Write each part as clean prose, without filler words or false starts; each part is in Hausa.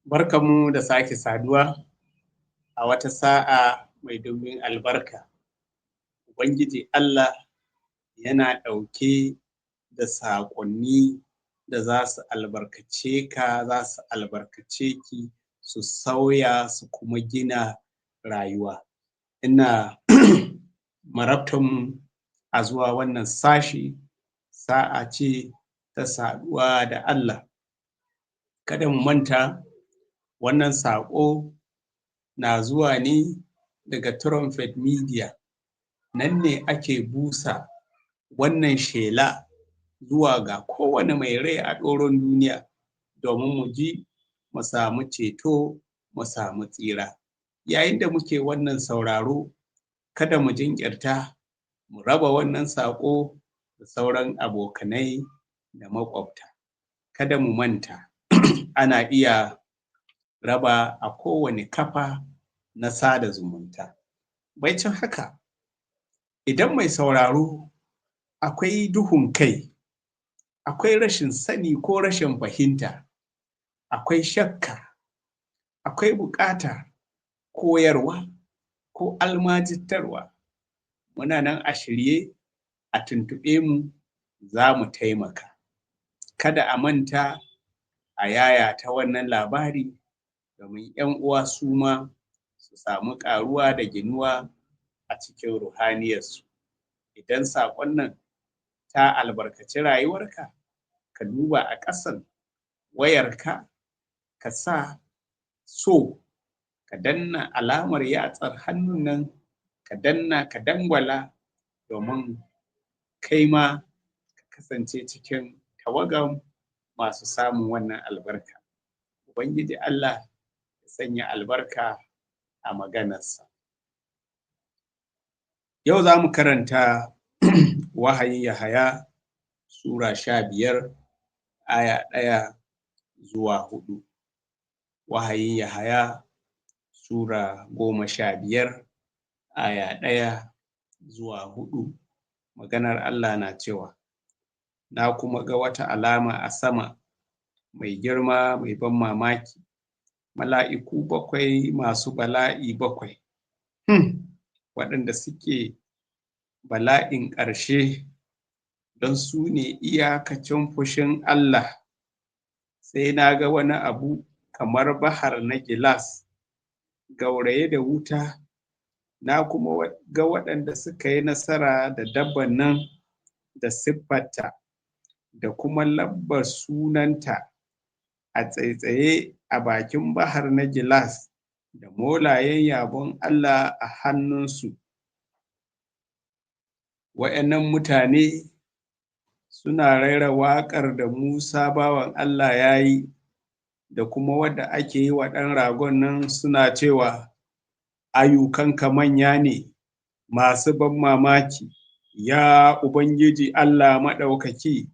Barkanmu da sake saduwa a wata sa'a mai dumbin albarka. Ubangiji Allah yana ɗauke da saƙonni da za su albarkace ka, za su albarkace ki, su sauya su kuma gina rayuwa. Ina marabtanmu a zuwa wannan sashi, sa'a ce ta saduwa da Allah. Kada mu manta wannan saƙo na zuwa ne daga Trumpet Media. Nan ne ake busa wannan shela zuwa ga kowane mai rai a doron duniya domin mu ji, mu samu ceto, mu samu tsira. Yayin da muke wannan sauraro, kada mu jinkirta, mu raba wannan saƙo da sauran abokanai da maƙwabta. Kada mu manta ana iya raba a kowane kafa na sada zumunta. Baicin haka, idan mai sauraro akwai duhun kai, akwai rashin sani ko rashin fahimta, akwai shakka, akwai buƙatar koyarwa ko almajirtarwa, muna nan a shirye a tuntuɓe mu, za mu taimaka. Kada a manta a yayata wannan labari domin 'yan uwa su ma su samu ƙaruwa da ginuwa a cikin ruhaniyarsu. Idan saƙon nan ta albarkaci rayuwarka, ka duba a ƙasan wayarka, ka sa so, ka danna alamar yatsar hannun nan, ka danna, ka dangwala domin kai ma ka kasance cikin tawagan masu samun wannan albarka. Ubangiji Allah ya sanya albarka a maganarsa. Yau za mu karanta wahayin Yahaya Sura 15 aya 1 zuwa 4. Wahayin Yahaya Sura 15 aya 1 zuwa 4. Maganar Allah na cewa, na kuma ga wata alama a sama mai girma mai ban mamaki, mala'iku 7 masu bala'i 7, waɗanda suke bala'in ƙarshe, don su ne iyakacin fushin Allah. Sai na ga wani abu kamar bahar na gilas gauraye da wuta, na kuma ga waɗanda suka yi nasara da dabban nan da siffarta da kuma lambar sunanta a tsaitsaye a bakin bahar na gilas, da molayen yabon Allah a hannunsu. Waɗannan mutane suna raira waƙar da Musa bawan Allah ya yi, da kuma wadda ake yi wa ɗan ragon nan, suna cewa, ayyukanka manya ne, masu ban mamaki, ya Ubangiji Allah Maɗaukaki,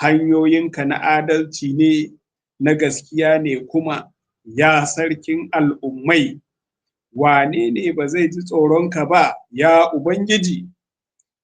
hanyoyinka na adalci ne, na gaskiya ne kuma, ya sarkin al'ummai. Wane ne ba zai ji tsoronka ba, ya Ubangiji,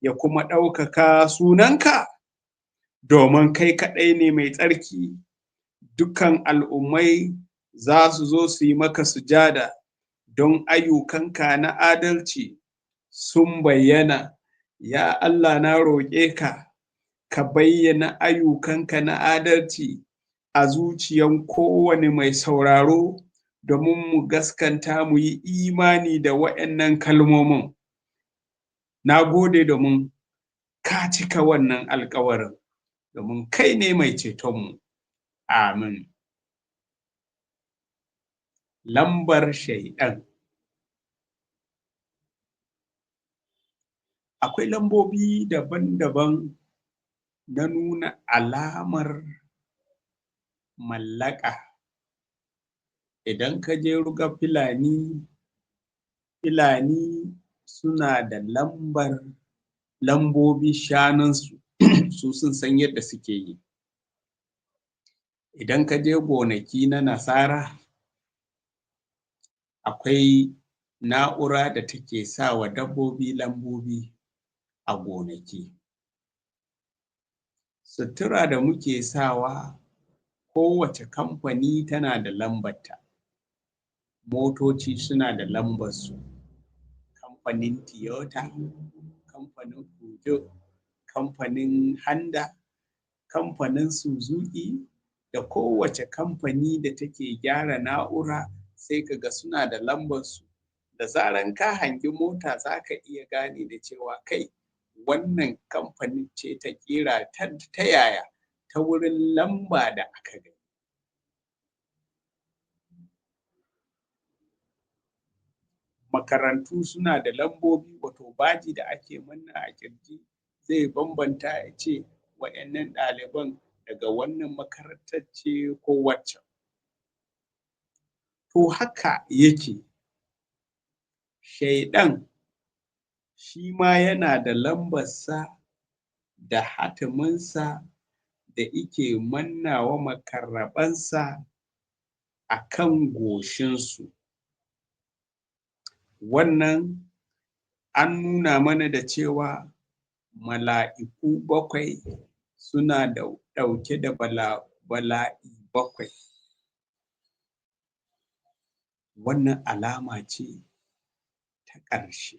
ya kuma ɗaukaka sunanka? Domin kai kaɗai ne mai tsarki, dukan al'ummai za su zo su yi maka sujada, don ayyukanka na adalci sun bayyana. Ya Allah, na roƙe ka, ka bayyana ayyukanka na adalci a zuciyan kowane mai sauraro, domin mu gaskanta mu yi imani da waɗannan kalmomin. Na gode domin ka cika wannan alƙawarin, domin kai ne mai cetonmu. Amin. Lambar shaiɗan. Akwai lambobi daban-daban na nuna alamar mallaka. Idan ka je rugar Fulani, Fulani suna da lambobi shanunsu, su sun san yadda suke yi. Idan ka je gonaki na Nasara, akwai na'ura da take sa wa dabbobi lambobi a gonaki. Sutura da muke sawa, kowace kamfani tana da lambarta. motoci suna da lambar su, kamfanin Toyota, kamfanin Peugeot, kamfanin Honda, kamfanin Suzuki, da kowace kamfani da take gyara na'ura sai ka ga suna da lambar su. Da zaran ka hangi mota za ka iya gane da cewa kai wannan kamfanin ce ta ƙera ta yaya, ta wurin lamba da aka gani. Makarantu suna da lambobi, wato baji da ake manna a ƙirji zai bambanta ya ce waɗannan ɗaliban daga wannan makarantar ce ko waccan. To haka yake shaiɗan shi ma yana da lambar sa da hatiminsa da ike manna wa makarraɓansa a kan goshinsu. Wannan an nuna mana da cewa mala'iku bakwai suna da ɗauke da bala'i bakwai. Wannan alama ce ta ƙarshe.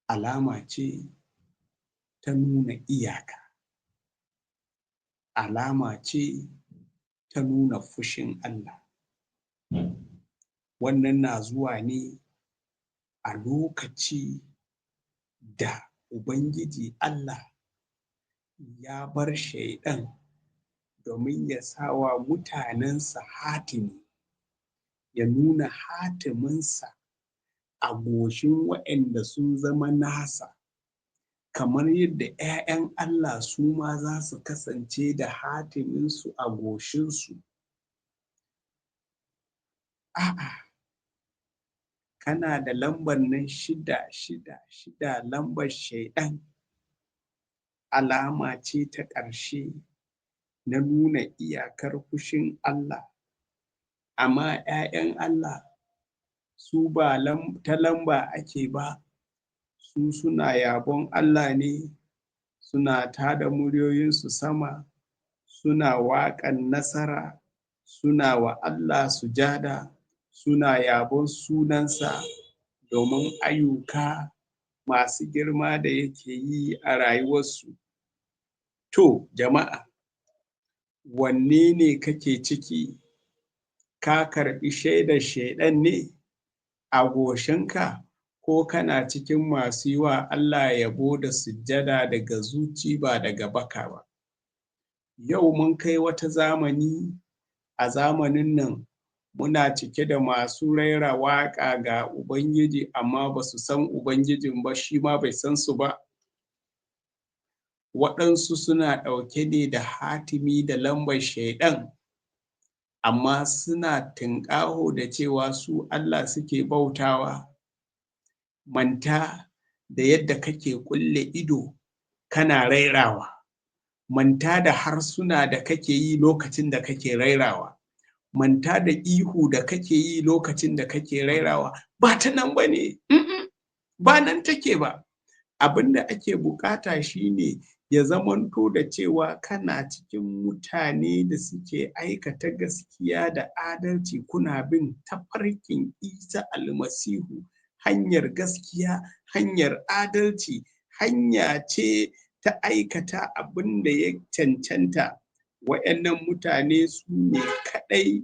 Alama ce ta nuna iyaka. Alama ce ta nuna fushin Allah. Wannan na zuwa ne a lokaci da Ubangiji Allah ya bar shaiɗan domin ya sa wa mutanensa hatimi, ya nuna hatiminsa a goshin waɗanda sun zama nasa, kamar yadda ‘ya'yan Allah su ma za su kasance da hatiminsu a goshinsu. A'a, kana da lambar nan 666, lambar shaiɗan, alama ce ta ƙarshe na nuna iyakar fushin Allah. Amma ‘ya'yan Allah su ba ta lamba ake ba, su suna yabon Allah ne, suna tada muryoyinsu sama, suna waƙan nasara, suna wa Allah sujada, suna yabon sunansa domin ayyuka masu girma da yake yi a rayuwarsu. To jama'a, wanne ne kake ciki? Ka karɓi shaidar shaiɗan ne a goshinka, ko kana cikin masu yi wa Allah yabo da sujjada daga zuci ba daga baka ba? Yau mun kai wata zamani, a zamanin nan muna cike da masu raira waƙa ga Ubangiji amma ba su san Ubangijin ba, shi ma bai san su ba. Waɗansu suna ɗauke ne da hatimi da lambar shaiɗan, amma suna tunƙaho da cewa su Allah suke bautawa. Manta da yadda kake ƙulle ido kana rairawa, manta da harsuna da kake yi lokacin da kake rairawa, manta da ihu da kake yi lokacin da kake rairawa. Ba ta nan ba ne, ba nan take ba. Abin da ake buƙata shine ya zamanto da cewa kana cikin mutane da suke aikata gaskiya da adalci, kuna bin tafarkin Isa Almasihu, hanyar gaskiya, hanyar adalci, hanya ce ta aikata abin da ya cancanta. Waɗannan mutane su ne kaɗai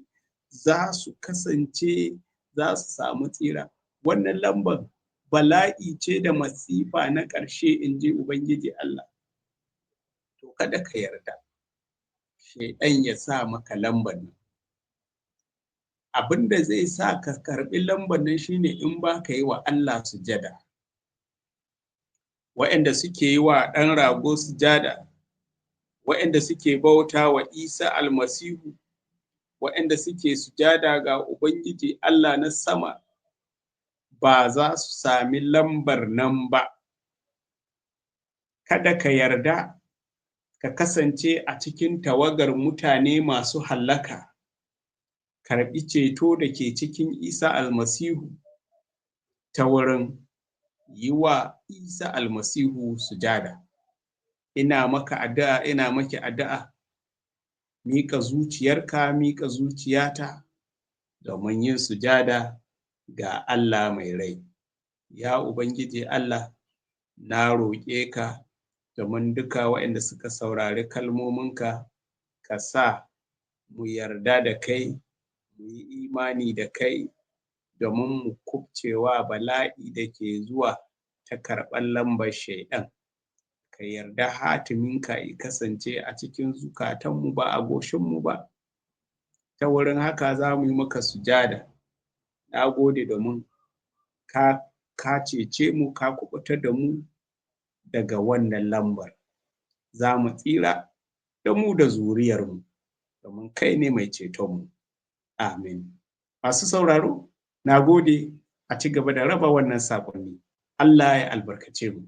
za su kasance, za su samu tsira. Wannan lambar bala'i ce da masifa na ƙarshe, in ji Ubangiji Allah. To kada ka yarda shaiɗan ya sa maka lambar nan. Abin da zai sa ka karɓi lambar nan shine in ba ka yi wa Allah sujada. Waɗanda suke yi wa ɗan rago sujada, waɗanda suke bauta wa Isa Almasihu, waɗanda suke sujada ga Ubangiji Allah na sama, ba za su sami lambar nan ba. Kada ka yarda ka kasance a cikin tawagar mutane masu hallaka. Karɓi ceto da ke cikin Isa Almasihu ta wurin yi wa Isa Almasihu sujada. ina maka addu'a, ina maki addu'a, miƙa zuciyarka, miƙa zuciyata domin yin sujada ga Allah mai rai. Ya Ubangiji Allah, na roƙe ka domin duka waɗanda suka saurari kalmominka, ka sa mu yarda da kai, mu yi imani da kai domin mu kubcewa bala'i da ke zuwa ta karɓar lambar shaiɗan. Ka yarda hatiminka ya kasance a cikin zukatanmu ba a goshinmu ba. Ta wurin haka za mu yi maka sujada. Na gode domin ka cece mu, ka kuɓutar da mu daga wannan lambar. Za mu tsira da mu da zuriyarmu domin kai ne mai cetonmu. Amin. Masu sauraro, na gode, a ci gaba da raba wannan saƙonni. Allah ya albarkace mu.